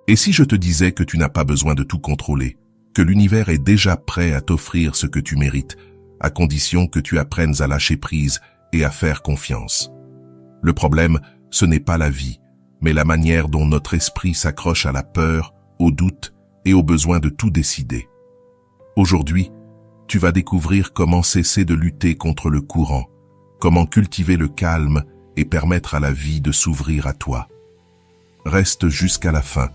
Et si je te disais que tu n'as pas besoin de tout contrôler, que l'univers est déjà prêt à t'offrir ce que tu mérites, à condition que tu apprennes à lâcher prise et à faire confiance. Le problème, ce n'est pas la vie, mais la manière dont notre esprit s'accroche à la peur, au doute et au besoin de tout décider. Aujourd'hui, tu vas découvrir comment cesser de lutter contre le courant, comment cultiver le calme et permettre à la vie de s'ouvrir à toi. Reste jusqu'à la fin,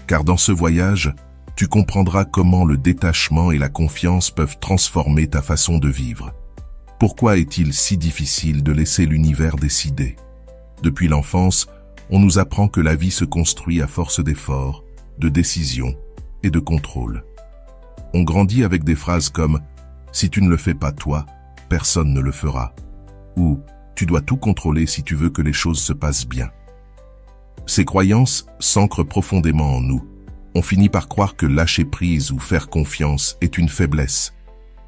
car dans ce voyage, tu comprendras comment le détachement et la confiance peuvent transformer ta façon de vivre. Pourquoi est-il si difficile de laisser l'univers décider? Depuis l'enfance, on nous apprend que la vie se construit à force d'efforts, de décisions et de contrôle. On grandit avec des phrases comme « Si tu ne le fais pas toi, personne ne le fera » ou « Tu dois tout contrôler si tu veux que les choses se passent bien ». Ces croyances s'ancrent profondément en nous. On finit par croire que lâcher prise ou faire confiance est une faiblesse.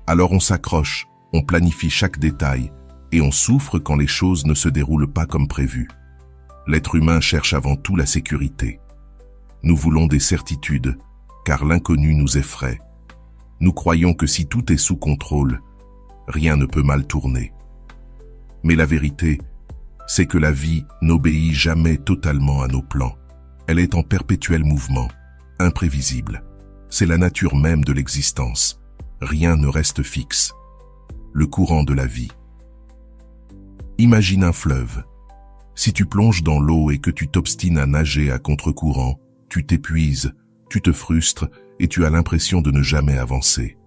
Alors on s'accroche, on planifie chaque détail et on souffre quand les choses ne se déroulent pas comme prévu. L'être humain cherche avant tout la sécurité. Nous voulons des certitudes, car l'inconnu nous effraie. Nous croyons que si tout est sous contrôle, rien ne peut mal tourner. Mais la vérité, c'est que la vie n'obéit jamais totalement à nos plans. Elle est en perpétuel mouvement, imprévisible. C'est la nature même de l'existence. Rien ne reste fixe. Le courant de la vie. Imagine un fleuve. Si tu plonges dans l'eau et que tu t'obstines à nager à contre-courant, tu t'épuises, tu te frustres et tu as l'impression de ne jamais avancer.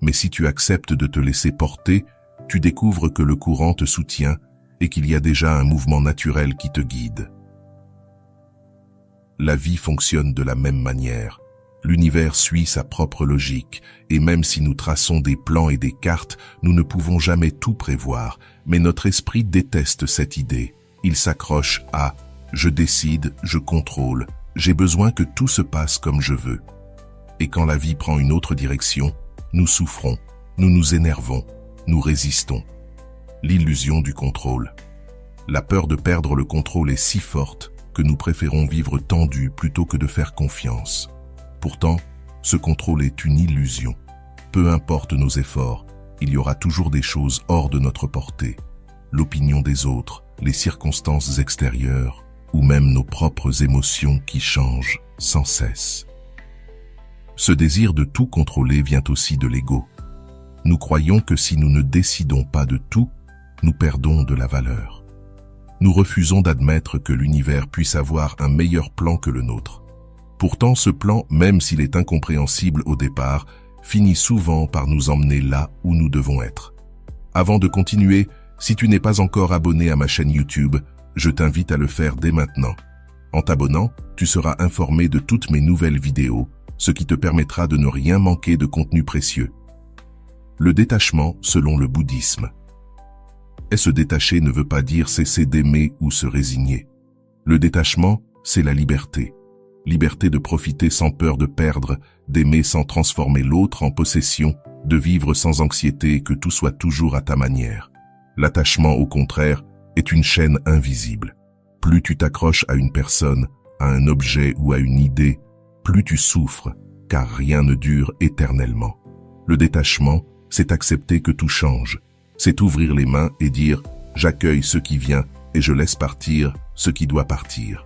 Mais si tu acceptes de te laisser porter, tu découvres que le courant te soutient et qu'il y a déjà un mouvement naturel qui te guide. La vie fonctionne de la même manière. L'univers suit sa propre logique, et même si nous traçons des plans et des cartes, nous ne pouvons jamais tout prévoir, mais notre esprit déteste cette idée. Il s'accroche à « je décide, je contrôle, j'ai besoin que tout se passe comme je veux ». Et quand la vie prend une autre direction, nous souffrons, nous nous énervons, nous résistons. L'illusion du contrôle. La peur de perdre le contrôle est si forte que nous préférons vivre tendus plutôt que de faire confiance. Pourtant, ce contrôle est une illusion. Peu importe nos efforts, il y aura toujours des choses hors de notre portée. L'opinion des autres, les circonstances extérieures ou même nos propres émotions qui changent sans cesse. Ce désir de tout contrôler vient aussi de l'ego. Nous croyons que si nous ne décidons pas de tout, nous perdons de la valeur. Nous refusons d'admettre que l'univers puisse avoir un meilleur plan que le nôtre. Pourtant, ce plan, même s'il est incompréhensible au départ, finit souvent par nous emmener là où nous devons être. Avant de continuer, si tu n'es pas encore abonné à ma chaîne YouTube, je t'invite à le faire dès maintenant. En t'abonnant, tu seras informé de toutes mes nouvelles vidéos, ce qui te permettra de ne rien manquer de contenu précieux. Le détachement selon le bouddhisme. Et se détacher ne veut pas dire cesser d'aimer ou se résigner. Le détachement, c'est la liberté. Liberté de profiter sans peur de perdre, d'aimer sans transformer l'autre en possession, de vivre sans anxiété et que tout soit toujours à ta manière. L'attachement, au contraire, est une chaîne invisible. Plus tu t'accroches à une personne, à un objet ou à une idée, plus tu souffres, car rien ne dure éternellement. Le détachement, c'est accepter que tout change. C'est ouvrir les mains et dire « j'accueille ce qui vient et je laisse partir ce qui doit partir ».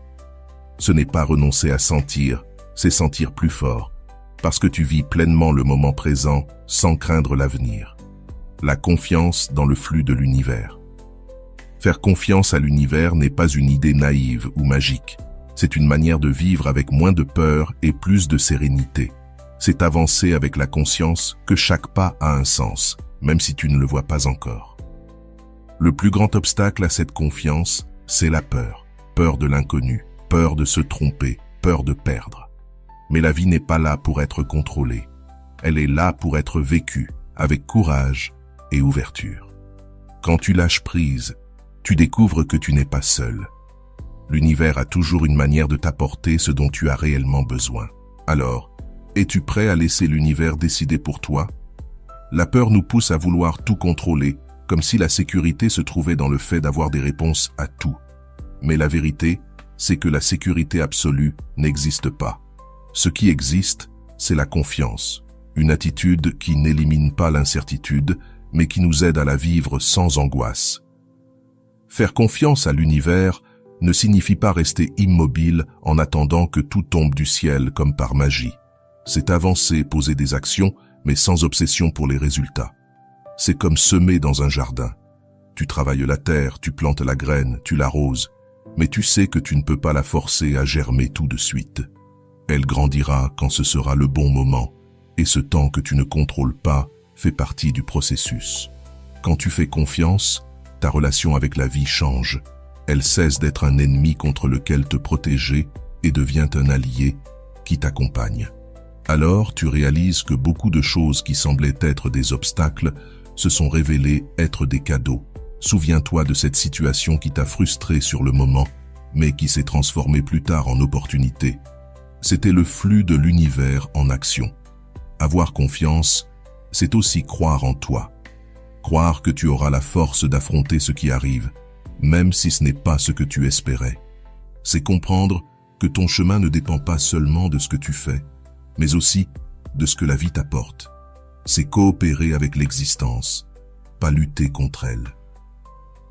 Ce n'est pas renoncer à sentir, c'est sentir plus fort, parce que tu vis pleinement le moment présent sans craindre l'avenir. La confiance dans le flux de l'univers. Faire confiance à l'univers n'est pas une idée naïve ou magique. C'est une manière de vivre avec moins de peur et plus de sérénité. C'est avancer avec la conscience que chaque pas a un sens, même si tu ne le vois pas encore. Le plus grand obstacle à cette confiance, c'est la peur. Peur de l'inconnu, peur de se tromper, peur de perdre. Mais la vie n'est pas là pour être contrôlée. Elle est là pour être vécue, avec courage et ouverture. Quand tu lâches prise, tu découvres que tu n'es pas seul. L'univers a toujours une manière de t'apporter ce dont tu as réellement besoin. Alors, es-tu prêt à laisser l'univers décider pour toi? La peur nous pousse à vouloir tout contrôler, comme si la sécurité se trouvait dans le fait d'avoir des réponses à tout. Mais la vérité, c'est que la sécurité absolue n'existe pas. Ce qui existe, c'est la confiance, une attitude qui n'élimine pas l'incertitude, mais qui nous aide à la vivre sans angoisse. Faire confiance à l'univers ne signifie pas rester immobile en attendant que tout tombe du ciel comme par magie. C'est avancer, poser des actions, mais sans obsession pour les résultats. C'est comme semer dans un jardin. Tu travailles la terre, tu plantes la graine, tu l'arroses, mais tu sais que tu ne peux pas la forcer à germer tout de suite. Elle grandira quand ce sera le bon moment, et ce temps que tu ne contrôles pas fait partie du processus. Quand tu fais confiance, ta relation avec la vie change. Elle cesse d'être un ennemi contre lequel te protéger et devient un allié qui t'accompagne. Alors tu réalises que beaucoup de choses qui semblaient être des obstacles se sont révélées être des cadeaux. Souviens-toi de cette situation qui t'a frustré sur le moment, mais qui s'est transformée plus tard en opportunité. C'était le flux de l'univers en action. Avoir confiance, c'est aussi croire en toi. Croire que tu auras la force d'affronter ce qui arrive, même si ce n'est pas ce que tu espérais. C'est comprendre que ton chemin ne dépend pas seulement de ce que tu fais, mais aussi de ce que la vie t'apporte. C'est coopérer avec l'existence, pas lutter contre elle.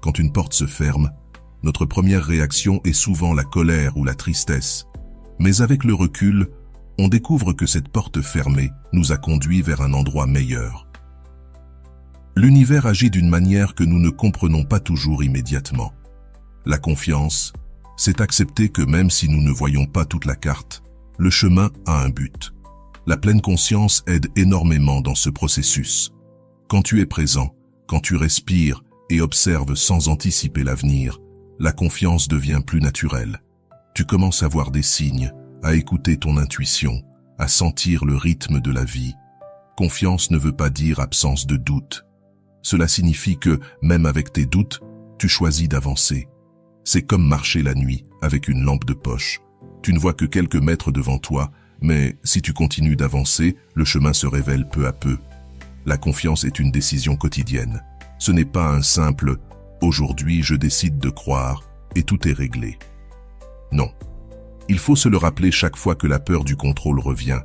Quand une porte se ferme, notre première réaction est souvent la colère ou la tristesse. Mais avec le recul, on découvre que cette porte fermée nous a conduits vers un endroit meilleur. L'univers agit d'une manière que nous ne comprenons pas toujours immédiatement. La confiance, c'est accepter que même si nous ne voyons pas toute la carte, le chemin a un but. La pleine conscience aide énormément dans ce processus. Quand tu es présent, quand tu respires et observes sans anticiper l'avenir, la confiance devient plus naturelle. Tu commences à voir des signes, à écouter ton intuition, à sentir le rythme de la vie. Confiance ne veut pas dire absence de doute. Cela signifie que, même avec tes doutes, tu choisis d'avancer. C'est comme marcher la nuit avec une lampe de poche. Tu ne vois que quelques mètres devant toi, mais si tu continues d'avancer, le chemin se révèle peu à peu. La confiance est une décision quotidienne. Ce n'est pas un simple « aujourd'hui je décide de croire et tout est réglé ». Non. Il faut se le rappeler chaque fois que la peur du contrôle revient,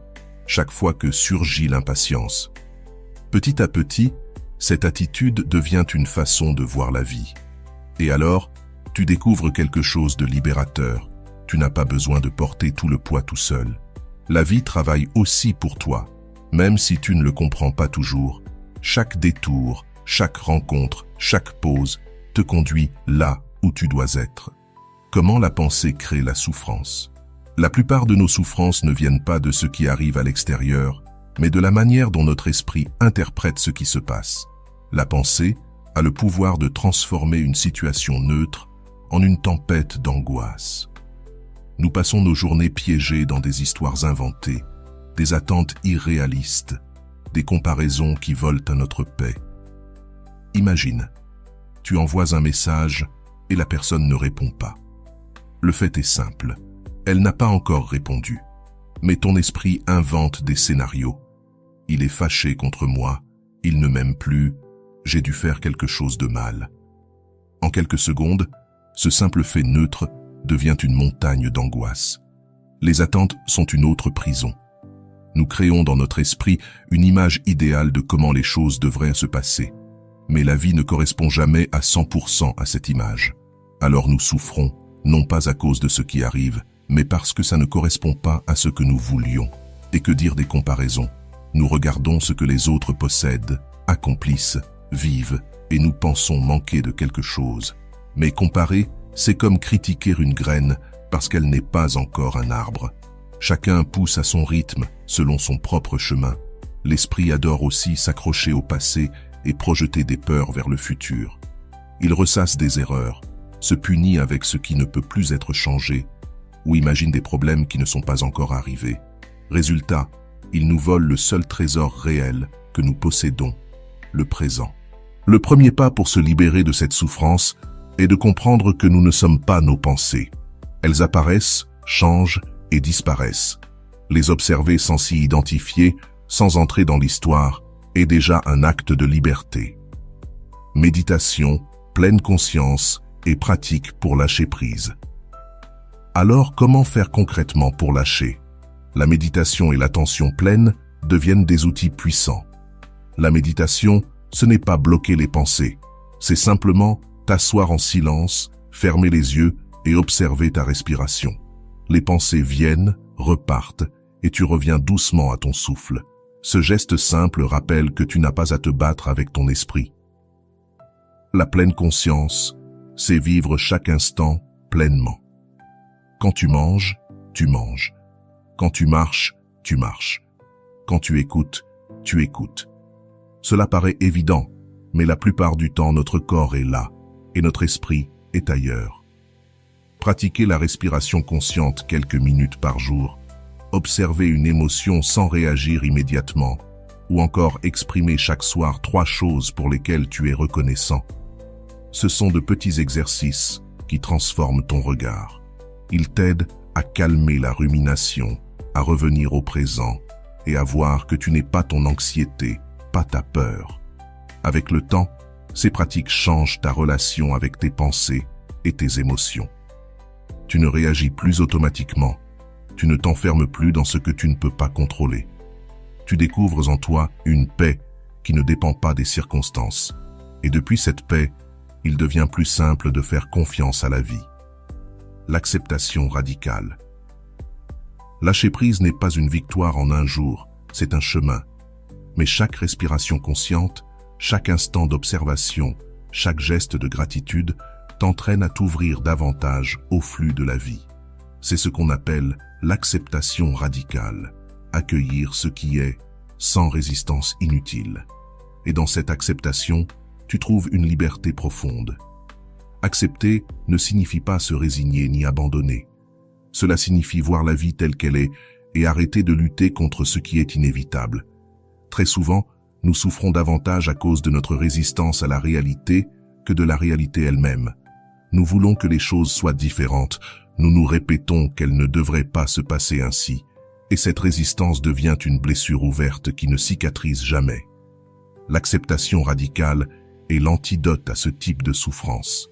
chaque fois que surgit l'impatience. Petit à petit, cette attitude devient une façon de voir la vie. Et alors, tu découvres quelque chose de libérateur. Tu n'as pas besoin de porter tout le poids tout seul. La vie travaille aussi pour toi, même si tu ne le comprends pas toujours. Chaque détour, chaque rencontre, chaque pause te conduit là où tu dois être. Comment la pensée crée la souffrance? La plupart de nos souffrances ne viennent pas de ce qui arrive à l'extérieur, mais de la manière dont notre esprit interprète ce qui se passe. La pensée a le pouvoir de transformer une situation neutre en une tempête d'angoisse. Nous passons nos journées piégées dans des histoires inventées, des attentes irréalistes, des comparaisons qui volent à notre paix. Imagine, tu envoies un message et la personne ne répond pas. Le fait est simple, elle n'a pas encore répondu, mais ton esprit invente des scénarios. Il est fâché contre moi, il ne m'aime plus, j'ai dû faire quelque chose de mal. En quelques secondes, ce simple fait neutre devient une montagne d'angoisse. Les attentes sont une autre prison. Nous créons dans notre esprit une image idéale de comment les choses devraient se passer. Mais la vie ne correspond jamais à 100% à cette image. Alors nous souffrons, non pas à cause de ce qui arrive, mais parce que ça ne correspond pas à ce que nous voulions. Et que dire des comparaisons? Nous regardons ce que les autres possèdent, accomplissent, vivent, et nous pensons manquer de quelque chose. Mais comparer, c'est comme critiquer une graine parce qu'elle n'est pas encore un arbre. Chacun pousse à son rythme, selon son propre chemin. L'esprit adore aussi s'accrocher au passé et projeter des peurs vers le futur. Il ressasse des erreurs, se punit avec ce qui ne peut plus être changé, ou imagine des problèmes qui ne sont pas encore arrivés. Résultat, il nous vole le seul trésor réel que nous possédons, le présent. Le premier pas pour se libérer de cette souffrance est de comprendre que nous ne sommes pas nos pensées. Elles apparaissent, changent et disparaissent. Les observer sans s'y identifier, sans entrer dans l'histoire, est déjà un acte de liberté. Méditation, pleine conscience et pratique pour lâcher prise. Alors comment faire concrètement pour lâcher? La méditation et l'attention pleine deviennent des outils puissants. La méditation, ce n'est pas bloquer les pensées, c'est simplement t'asseoir en silence, fermer les yeux et observer ta respiration. Les pensées viennent, repartent, et tu reviens doucement à ton souffle. Ce geste simple rappelle que tu n'as pas à te battre avec ton esprit. La pleine conscience, c'est vivre chaque instant pleinement. Quand tu manges, tu manges. Quand tu marches, tu marches. Quand tu écoutes, tu écoutes. Cela paraît évident, mais la plupart du temps notre corps est là, et notre esprit est ailleurs. Pratiquer la respiration consciente quelques minutes par jour, observer une émotion sans réagir immédiatement, ou encore exprimer chaque soir 3 choses pour lesquelles tu es reconnaissant. Ce sont de petits exercices qui transforment ton regard. Ils t'aident à calmer la rumination, à revenir au présent et à voir que tu n'es pas ton anxiété, pas ta peur. Avec le temps, ces pratiques changent ta relation avec tes pensées et tes émotions. Tu ne réagis plus automatiquement, tu ne t'enfermes plus dans ce que tu ne peux pas contrôler. Tu découvres en toi une paix qui ne dépend pas des circonstances. Et depuis cette paix, il devient plus simple de faire confiance à la vie. L'acceptation radicale. Lâcher prise n'est pas une victoire en un jour, c'est un chemin. Mais chaque respiration consciente, chaque instant d'observation, chaque geste de gratitude t'entraîne à t'ouvrir davantage au flux de la vie. C'est ce qu'on appelle l'acceptation radicale, accueillir ce qui est, sans résistance inutile. Et dans cette acceptation, tu trouves une liberté profonde. Accepter ne signifie pas se résigner ni abandonner. Cela signifie voir la vie telle qu'elle est et arrêter de lutter contre ce qui est inévitable. Très souvent, nous souffrons davantage à cause de notre résistance à la réalité que de la réalité elle-même. Nous voulons que les choses soient différentes, nous nous répétons qu'elles ne devraient pas se passer ainsi, et cette résistance devient une blessure ouverte qui ne cicatrise jamais. L'acceptation radicale est l'antidote à ce type de souffrance.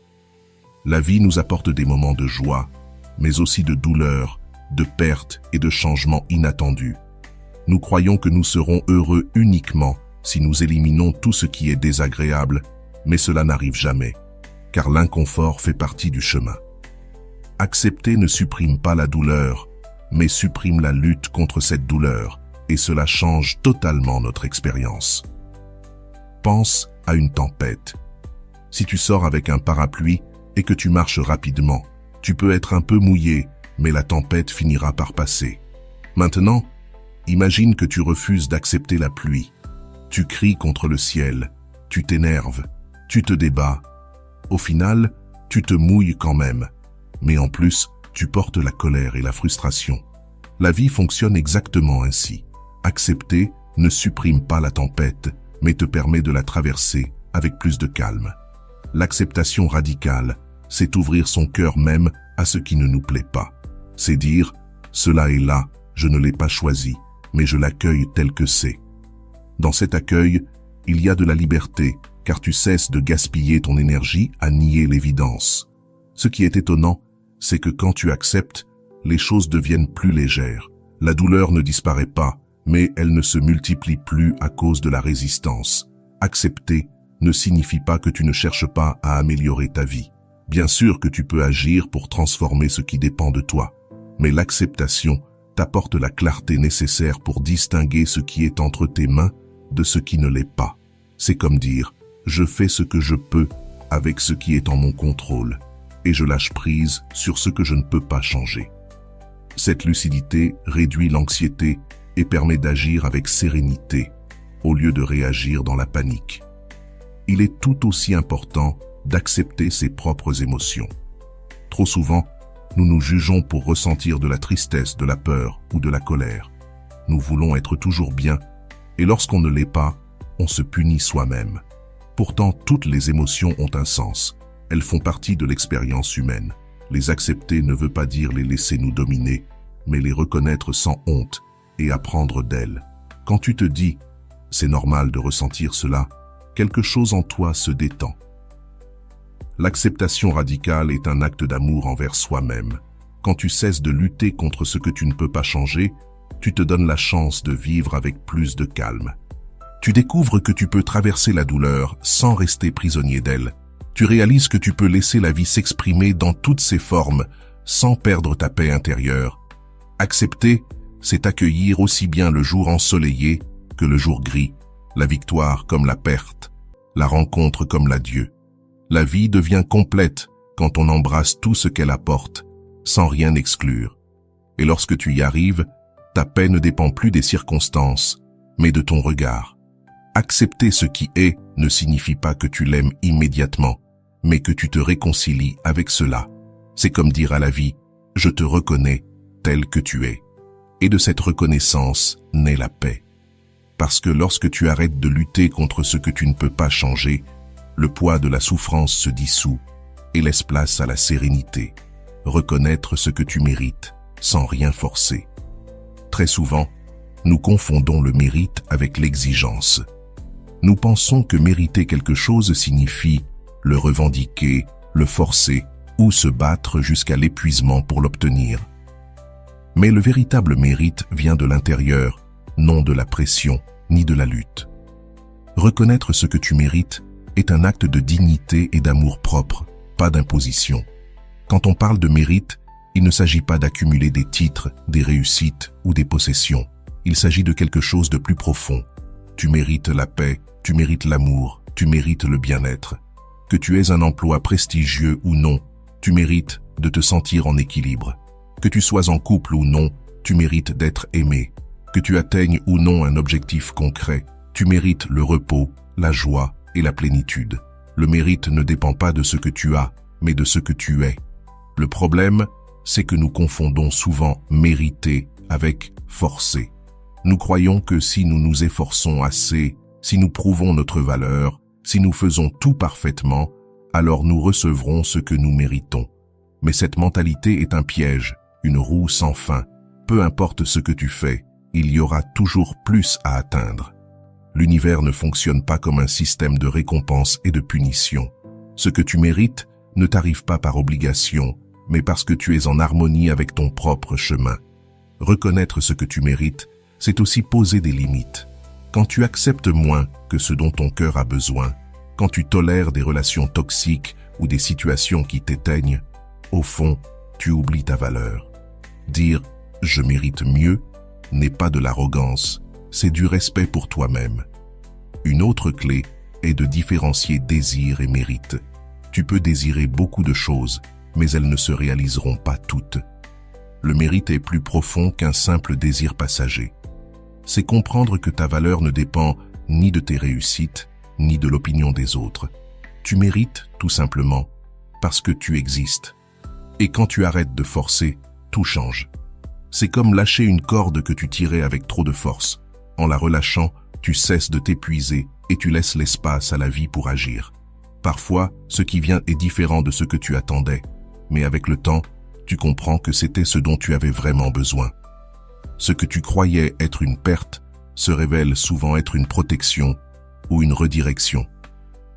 La vie nous apporte des moments de joie, mais aussi de douleur, de perte et de changements inattendus. Nous croyons que nous serons heureux uniquement si nous éliminons tout ce qui est désagréable, mais cela n'arrive jamais, car l'inconfort fait partie du chemin. Accepter ne supprime pas la douleur, mais supprime la lutte contre cette douleur, et cela change totalement notre expérience. Pense à une tempête. Si tu sors avec un parapluie et que tu marches rapidement, tu peux être un peu mouillé, mais la tempête finira par passer. Maintenant, imagine que tu refuses d'accepter la pluie. Tu cries contre le ciel, tu t'énerves, tu te débats. Au final, tu te mouilles quand même. Mais en plus, tu portes la colère et la frustration. La vie fonctionne exactement ainsi. Accepter ne supprime pas la tempête, mais te permet de la traverser avec plus de calme. L'acceptation radicale, c'est ouvrir son cœur même à ce qui ne nous plaît pas. C'est dire, cela est là, je ne l'ai pas choisi, mais je l'accueille tel que c'est. Dans cet accueil, il y a de la liberté, car tu cesses de gaspiller ton énergie à nier l'évidence. Ce qui est étonnant, c'est que quand tu acceptes, les choses deviennent plus légères. La douleur ne disparaît pas, mais elle ne se multiplie plus à cause de la résistance. Accepter ne signifie pas que tu ne cherches pas à améliorer ta vie. Bien sûr que tu peux agir pour transformer ce qui dépend de toi, mais l'acceptation t'apporte la clarté nécessaire pour distinguer ce qui est entre tes mains de ce qui ne l'est pas. C'est comme dire, je fais ce que je peux avec ce qui est en mon contrôle, et je lâche prise sur ce que je ne peux pas changer. Cette lucidité réduit l'anxiété et permet d'agir avec sérénité, au lieu de réagir dans la panique. Il est tout aussi important d'accepter ses propres émotions. Trop souvent, nous nous jugeons pour ressentir de la tristesse, de la peur ou de la colère. Nous voulons être toujours bien, et lorsqu'on ne l'est pas, on se punit soi-même. Pourtant, toutes les émotions ont un sens. Elles font partie de l'expérience humaine. Les accepter ne veut pas dire les laisser nous dominer, mais les reconnaître sans honte et apprendre d'elles. Quand tu te dis « c'est normal de ressentir cela », quelque chose en toi se détend. L'acceptation radicale est un acte d'amour envers soi-même. quand tu cesses de lutter contre ce que tu ne peux pas changer, tu te donnes la chance de vivre avec plus de calme. Tu découvres que tu peux traverser la douleur sans rester prisonnier d'elle. Tu réalises que tu peux laisser la vie s'exprimer dans toutes ses formes sans perdre ta paix intérieure. Accepter, c'est accueillir aussi bien le jour ensoleillé que le jour gris, la victoire comme la perte, la rencontre comme l'adieu. La vie devient complète quand on embrasse tout ce qu'elle apporte, sans rien exclure. Et lorsque tu y arrives, ta paix ne dépend plus des circonstances, mais de ton regard. Accepter ce qui est ne signifie pas que tu l'aimes immédiatement, mais que tu te réconcilies avec cela. C'est comme dire à la vie, « Je te reconnais tel que tu es ». Et de cette reconnaissance naît la paix. Parce que lorsque tu arrêtes de lutter contre ce que tu ne peux pas changer, le poids de la souffrance se dissout et laisse place à la sérénité. Reconnaître ce que tu mérites, sans rien forcer. Très souvent, nous confondons le mérite avec l'exigence. Nous pensons que mériter quelque chose signifie le revendiquer, le forcer ou se battre jusqu'à l'épuisement pour l'obtenir. Mais le véritable mérite vient de l'intérieur, non de la pression ni de la lutte. Reconnaître ce que tu mérites est un acte de dignité et d'amour propre, pas d'imposition. Quand on parle de mérite, il ne s'agit pas d'accumuler des titres, des réussites ou des possessions. Il s'agit de quelque chose de plus profond. Tu mérites la paix, tu mérites l'amour, tu mérites le bien-être. Que tu aies un emploi prestigieux ou non, tu mérites de te sentir en équilibre. Que tu sois en couple ou non, tu mérites d'être aimé. Que tu atteignes ou non un objectif concret, tu mérites le repos, la joie et la plénitude. Le mérite ne dépend pas de ce que tu as, mais de ce que tu es. Le problème, c'est que nous confondons souvent mériter avec forcer. Nous croyons que si nous nous efforçons assez, si nous prouvons notre valeur, si nous faisons tout parfaitement, alors nous recevrons ce que nous méritons. Mais cette mentalité est un piège, une roue sans fin. Peu importe ce que tu fais, il y aura toujours plus à atteindre. L'univers ne fonctionne pas comme un système de récompense et de punition. Ce que tu mérites ne t'arrive pas par obligation, mais parce que tu es en harmonie avec ton propre chemin. Reconnaître ce que tu mérites, c'est aussi poser des limites. Quand tu acceptes moins que ce dont ton cœur a besoin, quand tu tolères des relations toxiques ou des situations qui t'éteignent, au fond, tu oublies ta valeur. Dire « je mérite mieux » n'est pas de l'arrogance, c'est du respect pour toi-même. Une autre clé est de différencier désir et mérite. Tu peux désirer beaucoup de choses, mais elles ne se réaliseront pas toutes. Le mérite est plus profond qu'un simple désir passager. C'est comprendre que ta valeur ne dépend ni de tes réussites, ni de l'opinion des autres. Tu mérites, tout simplement, parce que tu existes. Et quand tu arrêtes de forcer, tout change. C'est comme lâcher une corde que tu tirais avec trop de force. En la relâchant, tu cesses de t'épuiser et tu laisses l'espace à la vie pour agir. Parfois, ce qui vient est différent de ce que tu attendais, mais avec le temps, tu comprends que c'était ce dont tu avais vraiment besoin. Ce que tu croyais être une perte se révèle souvent être une protection ou une redirection.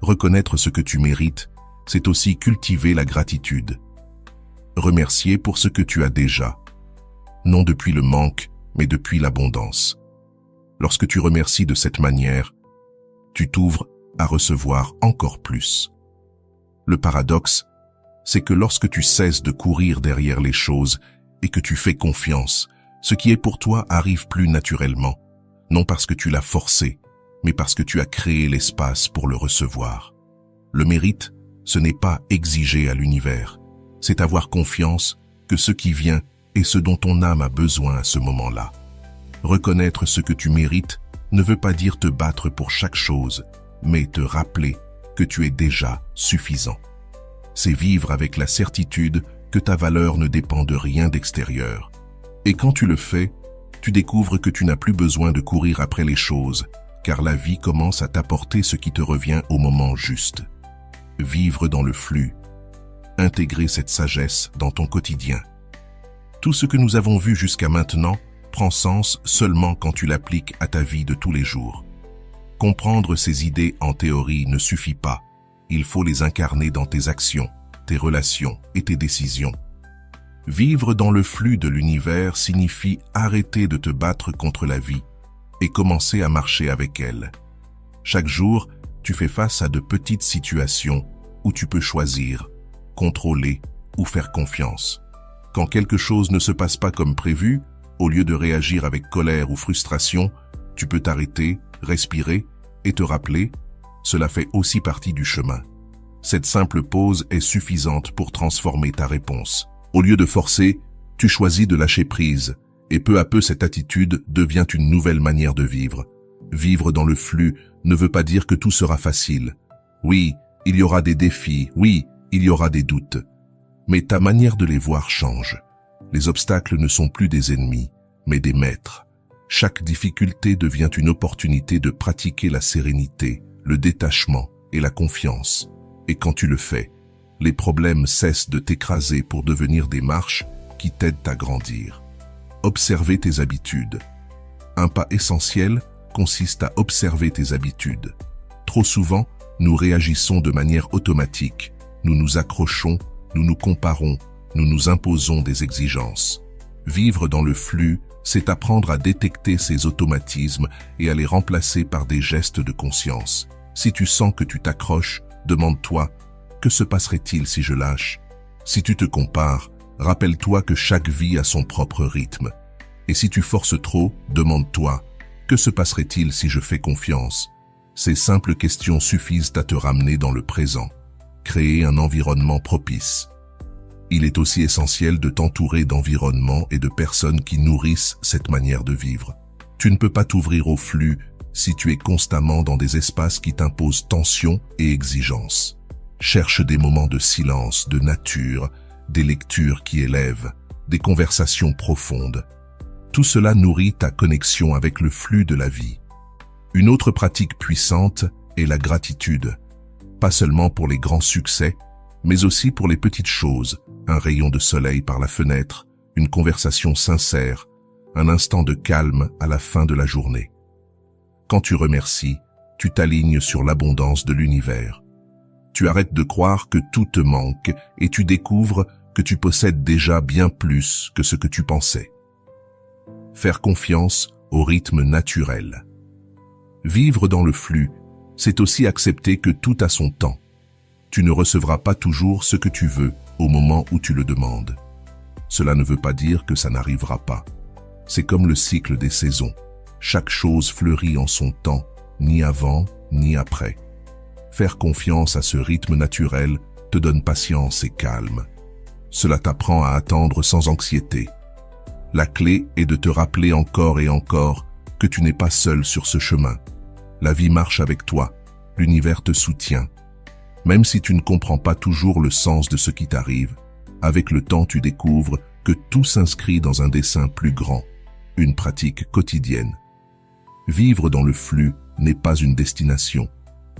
Reconnaître ce que tu mérites, c'est aussi cultiver la gratitude. Remercier pour ce que tu as déjà, non depuis le manque, mais depuis l'abondance. Lorsque tu remercies de cette manière, tu t'ouvres à recevoir encore plus. Le paradoxe, c'est que lorsque tu cesses de courir derrière les choses et que tu fais confiance, ce qui est pour toi arrive plus naturellement, non parce que tu l'as forcé, mais parce que tu as créé l'espace pour le recevoir. Le mérite, ce n'est pas exiger à l'univers, c'est avoir confiance que ce qui vient est ce dont ton âme a besoin à ce moment-là. Reconnaître ce que tu mérites ne veut pas dire te battre pour chaque chose, mais te rappeler que tu es déjà suffisant. C'est vivre avec la certitude que ta valeur ne dépend de rien d'extérieur. Et quand tu le fais, tu découvres que tu n'as plus besoin de courir après les choses, car la vie commence à t'apporter ce qui te revient au moment juste. Vivre dans le flux. Intégrer cette sagesse dans ton quotidien. Tout ce que nous avons vu jusqu'à maintenant prend sens seulement quand tu l'appliques à ta vie de tous les jours. Comprendre ces idées en théorie ne suffit pas. Il faut les incarner dans tes actions, tes relations et tes décisions. Vivre dans le flux de l'univers signifie arrêter de te battre contre la vie et commencer à marcher avec elle. Chaque jour, tu fais face à de petites situations où tu peux choisir, contrôler ou faire confiance. Quand quelque chose ne se passe pas comme prévu, au lieu de réagir avec colère ou frustration, tu peux t'arrêter, respirer et te rappeler, cela fait aussi partie du chemin. Cette simple pause est suffisante pour transformer ta réponse. Au lieu de forcer, tu choisis de lâcher prise, et peu à peu cette attitude devient une nouvelle manière de vivre. Vivre dans le flux ne veut pas dire que tout sera facile. Oui, il y aura des défis, oui, il y aura des doutes. Mais ta manière de les voir change. Les obstacles ne sont plus des ennemis, mais des maîtres. Chaque difficulté devient une opportunité de pratiquer la sérénité, le détachement et la confiance. Et quand tu le fais, les problèmes cessent de t'écraser pour devenir des marches qui t'aident à grandir. Observer tes habitudes. Un pas essentiel consiste à observer tes habitudes. Trop souvent, nous réagissons de manière automatique. Nous nous accrochons, nous nous comparons, nous nous imposons des exigences. Vivre dans le flux, c'est apprendre à détecter ces automatismes et à les remplacer par des gestes de conscience. Si tu sens que tu t'accroches, demande-toi, que se passerait-il si je lâche? Si tu te compares, rappelle-toi que chaque vie a son propre rythme. Et si tu forces trop, demande-toi, que se passerait-il si je fais confiance? Ces simples questions suffisent à te ramener dans le présent. Créer un environnement propice. Il est aussi essentiel de t'entourer d'environnements et de personnes qui nourrissent cette manière de vivre. Tu ne peux pas t'ouvrir au flux si tu es constamment dans des espaces qui t'imposent tension et exigence. Cherche des moments de silence, de nature, des lectures qui élèvent, des conversations profondes. Tout cela nourrit ta connexion avec le flux de la vie. Une autre pratique puissante est la gratitude. Pas seulement pour les grands succès, mais aussi pour les petites choses, un rayon de soleil par la fenêtre, une conversation sincère, un instant de calme à la fin de la journée. Quand tu remercies, tu t'alignes sur l'abondance de l'univers. Tu arrêtes de croire que tout te manque et tu découvres que tu possèdes déjà bien plus que ce que tu pensais. Faire confiance au rythme naturel. Vivre dans le flux, c'est aussi accepter que tout a son temps. Tu ne recevras pas toujours ce que tu veux au moment où tu le demandes. Cela ne veut pas dire que ça n'arrivera pas. C'est comme le cycle des saisons. Chaque chose fleurit en son temps, ni avant, ni après. Faire confiance à ce rythme naturel te donne patience et calme. Cela t'apprend à attendre sans anxiété. La clé est de te rappeler encore et encore que tu n'es pas seul sur ce chemin. La vie marche avec toi, l'univers te soutient. Même si tu ne comprends pas toujours le sens de ce qui t'arrive, avec le temps tu découvres que tout s'inscrit dans un dessein plus grand, une pratique quotidienne. Vivre dans le flux n'est pas une destination,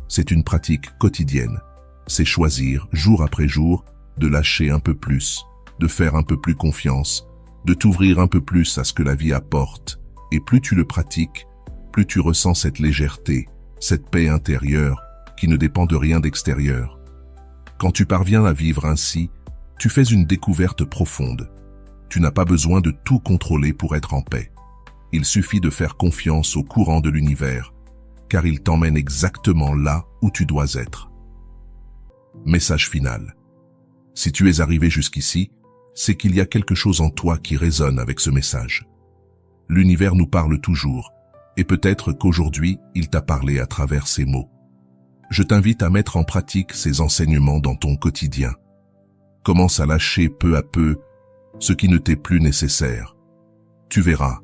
c'est une pratique quotidienne. C'est choisir, jour après jour, de lâcher un peu plus, de faire un peu plus confiance, de t'ouvrir un peu plus à ce que la vie apporte. Et plus tu le pratiques, plus tu ressens cette légèreté, cette paix intérieure qui ne dépend de rien d'extérieur. Quand tu parviens à vivre ainsi, tu fais une découverte profonde. Tu n'as pas besoin de tout contrôler pour être en paix. Il suffit de faire confiance au courant de l'univers, car il t'emmène exactement là où tu dois être. Message final. Si tu es arrivé jusqu'ici, c'est qu'il y a quelque chose en toi qui résonne avec ce message. L'univers nous parle toujours, et peut-être qu'aujourd'hui, il t'a parlé à travers ces mots. Je t'invite à mettre en pratique ces enseignements dans ton quotidien. Commence à lâcher peu à peu ce qui ne t'est plus nécessaire. Tu verras,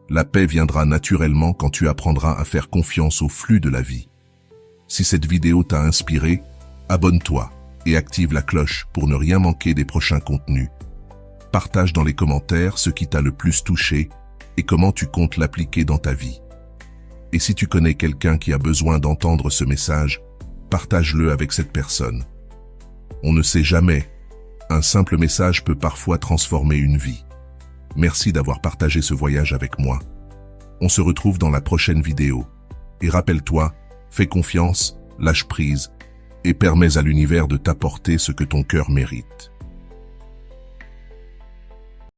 la paix viendra naturellement quand tu apprendras à faire confiance au flux de la vie. Si cette vidéo t'a inspiré, abonne-toi et active la cloche pour ne rien manquer des prochains contenus. Partage dans les commentaires ce qui t'a le plus touché et comment tu comptes l'appliquer dans ta vie. Et si tu connais quelqu'un qui a besoin d'entendre ce message, partage-le avec cette personne. On ne sait jamais, un simple message peut parfois transformer une vie. Merci d'avoir partagé ce voyage avec moi. On se retrouve dans la prochaine vidéo. Et rappelle-toi, fais confiance, lâche prise, et permets à l'univers de t'apporter ce que ton cœur mérite.